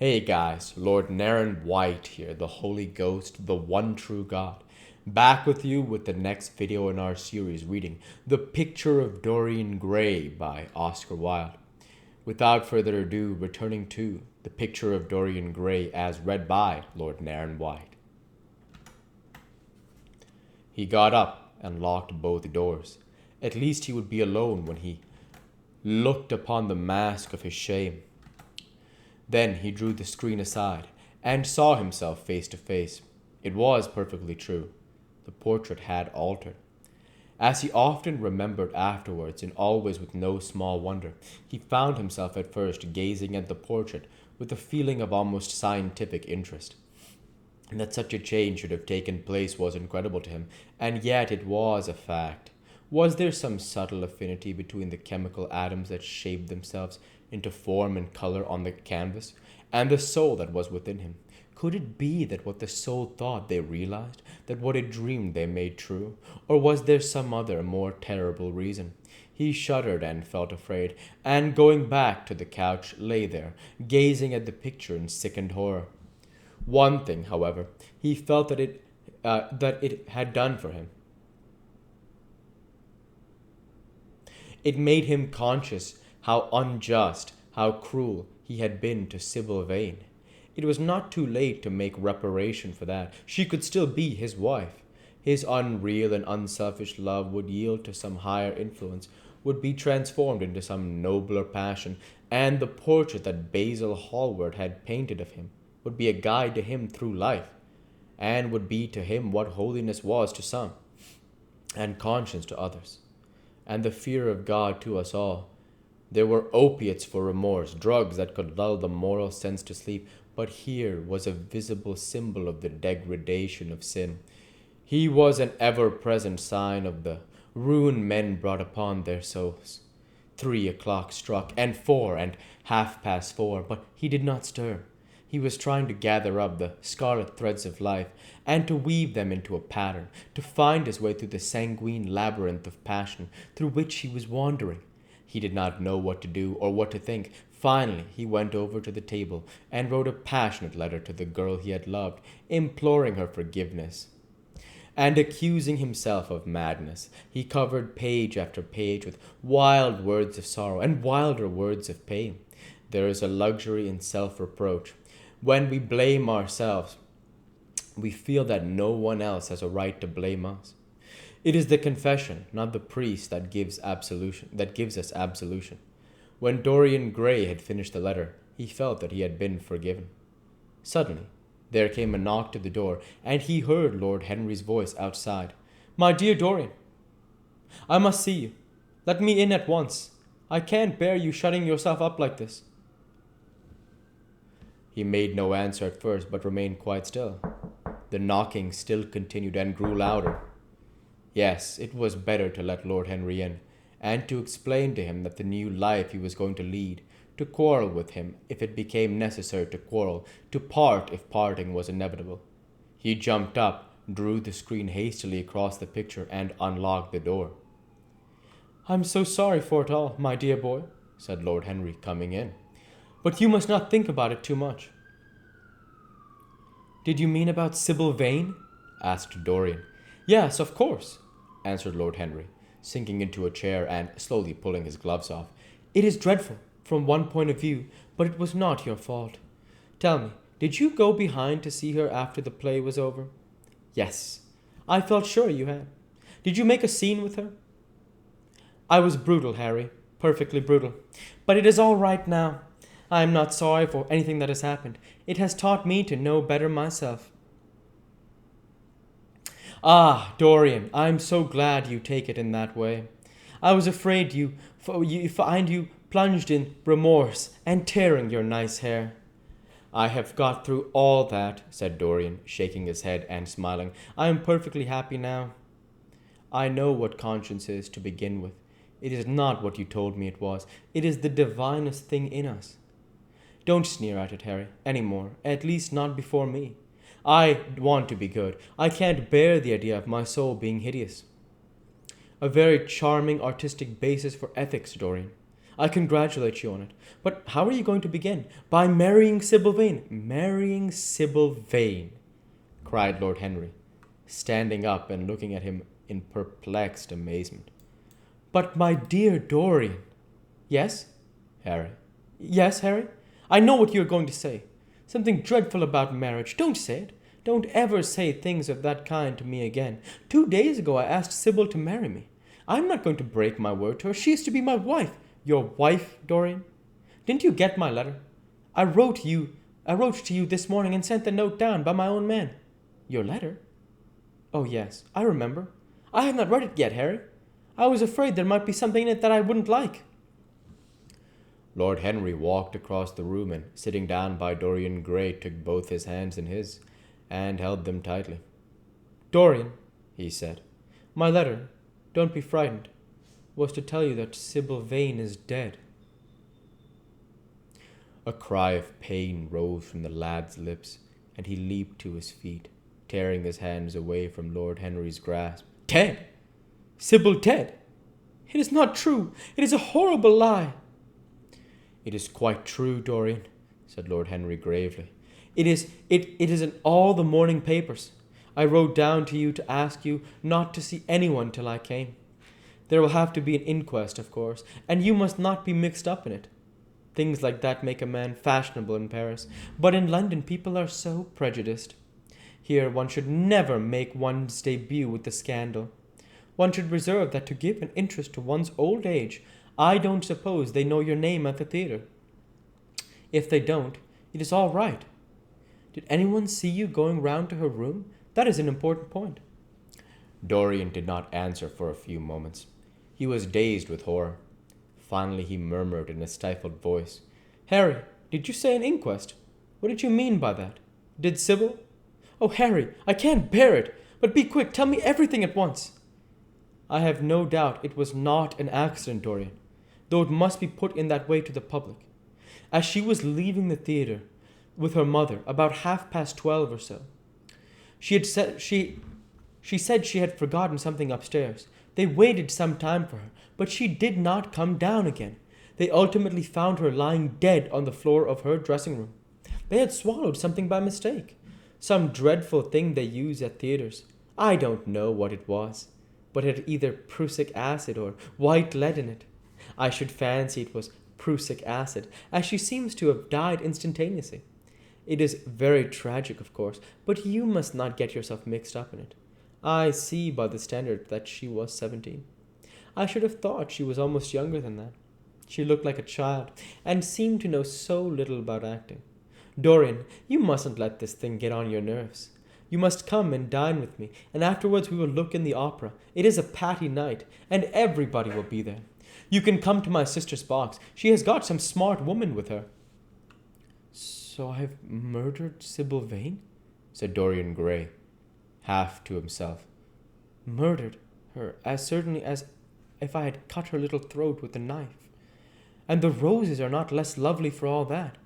Hey guys, Lord Naren White here, the Holy Ghost, the one true God. Back with you with the next video in our series reading The Picture of Dorian Gray by Oscar Wilde. Without further ado, returning to The Picture of Dorian Gray as read by Lord Naren White. He got up and locked both doors. At least he would be alone when he looked upon the mask of his shame. Then he drew the screen aside and saw himself face to face. It was perfectly true. The portrait had altered. As he often remembered afterwards, and always with no small wonder, he found himself at first gazing at the portrait with a feeling of almost scientific interest. And that such a change should have taken place was incredible to him, and yet it was a fact. Was there some subtle affinity between the chemical atoms that shaped themselves into form and color on the canvas, and the soul that was within him? Could it be that what the soul thought they realized, that what it dreamed they made true? Or was there some other, more terrible reason? He shuddered and felt afraid, and going back to the couch, lay there, gazing at the picture in sickened horror. One thing, however, he felt that it had done for him. It made him conscious how unjust, how cruel he had been to Sybil Vane. It was not too late to make reparation for that. She could still be his wife. His unreal and unselfish love would yield to some higher influence, would be transformed into some nobler passion, and the portrait that Basil Hallward had painted of him would be a guide to him through life, and would be to him what holiness was to some, and conscience to others, and the fear of God to us all. There were opiates for remorse, drugs that could lull the moral sense to sleep, but here was a visible symbol of the degradation of sin. He was an ever-present sign of the ruin men brought upon their souls. 3 o'clock struck, and 4, and 4:30, but he did not stir. He was trying to gather up the scarlet threads of life, and to weave them into a pattern, to find his way through the sanguine labyrinth of passion through which he was wandering. He did not know what to do or what to think. Finally, he went over to the table and wrote a passionate letter to the girl he had loved, imploring her forgiveness and accusing himself of madness. He covered page after page with wild words of sorrow and wilder words of pain. There is a luxury in self-reproach. When we blame ourselves, we feel that no one else has a right to blame us. It is the confession, not the priest, that gives us absolution. When Dorian Gray had finished the letter, he felt that he had been forgiven. Suddenly, there came a knock to the door, and he heard Lord Henry's voice outside. "My dear Dorian, I must see you. Let me in at once. I can't bear you shutting yourself up like this." He made no answer at first, but remained quite still. The knocking still continued and grew louder. Yes, it was better to let Lord Henry in, and to explain to him that the new life he was going to lead, to quarrel with him if it became necessary to quarrel, to part if parting was inevitable. He jumped up, drew the screen hastily across the picture, and unlocked the door. "I'm so sorry for it all, my dear boy," said Lord Henry, coming in. "But you must not think about it too much." "Did you mean about Sybil Vane?" asked Dorian. "Yes, of course," answered Lord Henry, sinking into a chair and slowly pulling his gloves off. "It is dreadful, from one point of view, but it was not your fault. Tell me, did you go behind to see her after the play was over?" "Yes, I felt sure you had. Did you make a scene with her?" "I was brutal, Harry, perfectly brutal. But it is all right now. I am not sorry for anything that has happened. It has taught me to know better myself." "Ah, Dorian, I'm so glad you take it in that way. I was afraid you find you plunged in remorse and tearing your nice hair." "I have got through all that," said Dorian, shaking his head and smiling. "I am perfectly happy now. I know what conscience is, to begin with. It is not what you told me it was. It is the divinest thing in us. Don't sneer at it, Harry, any more, at least not before me. I want to be good. I can't bear the idea of my soul being hideous." "A very charming artistic basis for ethics, Dorian. I congratulate you on it. But how are you going to begin? By marrying Sybil Vane. Marrying Sybil Vane, cried Lord Henry, standing up and looking at him in perplexed amazement. But my dear Dorian. Yes, Harry. Yes, Harry? I know what you're going to say. Something dreadful about marriage. Don't say it. Don't ever say things of that kind to me again. 2 days ago I asked Sybil to marry me. I'm not going to break my word to her. She is to be my wife. Your wife, Dorian? Didn't you get my letter? I wrote to you this morning and sent the note down by my own man. Your letter? Oh, yes, I remember. I have not read it yet, Harry. I was afraid there might be something in it that I wouldn't like. Lord Henry walked across the room and, sitting down by Dorian Gray, took both his hands in his and held them tightly. Dorian, he said, my letter, don't be frightened, was to tell you that Sybil Vane is dead. A cry of pain rose from the lad's lips, and he leaped to his feet, tearing his hands away from Lord Henry's grasp. Dead? Sybil dead? It is not true. It is a horrible lie. It is quite true, Dorian, said Lord Henry gravely. It is in all the morning papers. I wrote down to you to ask you not to see anyone till I came. There will have to be an inquest, of course, and you must not be mixed up in it. Things like that make a man fashionable in Paris, but in London people are so prejudiced. Here one should never make one's debut with the scandal. One should reserve that to give an interest to one's old age. I don't suppose they know your name at the theatre. If they don't, it is all right. Did anyone see you going round to her room? That is an important point. Dorian did not answer for a few moments. He was dazed with horror. Finally he murmured in a stifled voice, Harry, did you say an inquest? What did you mean by that? Did Sybil? Oh, Harry, I can't bear it. But be quick, tell me everything at once. I have no doubt it was not an accident, Dorian, though it must be put in that way to the public. As she was leaving the theatre with her mother about 12:30 or so, she said she had forgotten something upstairs. They waited some time for her, but she did not come down again. They ultimately found her lying dead on the floor of her dressing room. They had swallowed something by mistake. Some dreadful thing they use at theatres. I don't know what it was, but it had either prussic acid or white lead in it. I should fancy it was prussic acid, as she seems to have died instantaneously. It is very tragic, of course, but you must not get yourself mixed up in it. I see by the standard that she was 17. I should have thought she was almost younger than that. She looked like a child, and seemed to know so little about acting. Dorian, you mustn't let this thing get on your nerves. You must come and dine with me, and afterwards we will look in the opera. It is a patty night, and everybody will be there. You can come to my sister's box. She has got some smart woman with her. So I've murdered Sybil Vane? Said Dorian Gray, half to himself. Murdered her as certainly as if I had cut her little throat with a knife. And the roses are not less lovely for all that.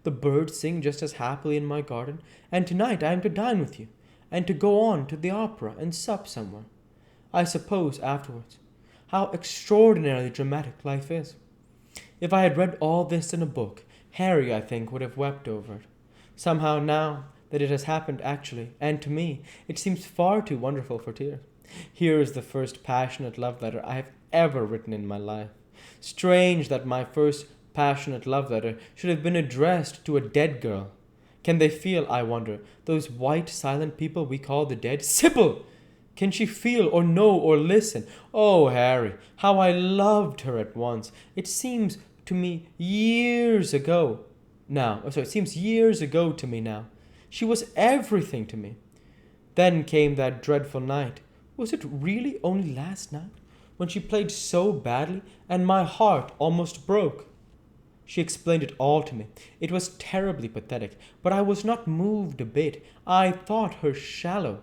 The birds sing just as happily in my garden, and tonight I am to dine with you, and to go on to the opera and sup somewhere. I suppose afterwards. How extraordinarily dramatic life is. If I had read all this in a book, Harry, I think, would have wept over it. Somehow now that it has happened actually, and to me, it seems far too wonderful for tears. Here is the first passionate love letter I have ever written in my life. Strange that my first passionate love letter should have been addressed to a dead girl. Can they feel, I wonder, those white, silent people we call the dead? Sybil! Can she feel or know or listen? Oh, Harry, how I loved her at once. It seems to me years ago now. It seems years ago to me now. She was everything to me. Then came that dreadful night. Was it really only last night? When she played so badly and my heart almost broke. She explained it all to me. It was terribly pathetic, but I was not moved a bit. I thought her shallow.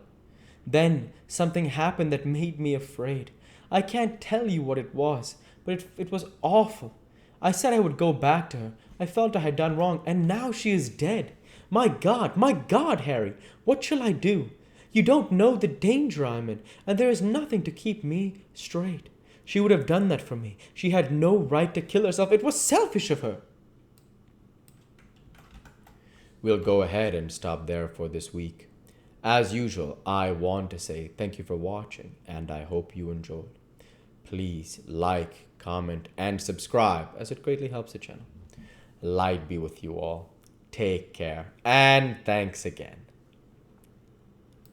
Then something happened that made me afraid. I can't tell you what it was, but it was awful. I said I would go back to her. I felt I had done wrong, and now she is dead. My God, Harry, what shall I do? You don't know the danger I'm in, and there is nothing to keep me straight. She would have done that for me. She had no right to kill herself. It was selfish of her. We'll go ahead and stop there for this week. As usual, I want to say thank you for watching, and I hope you enjoyed. Please like, comment, and subscribe, as it greatly helps the channel. Light be with you all. Take care, and thanks again.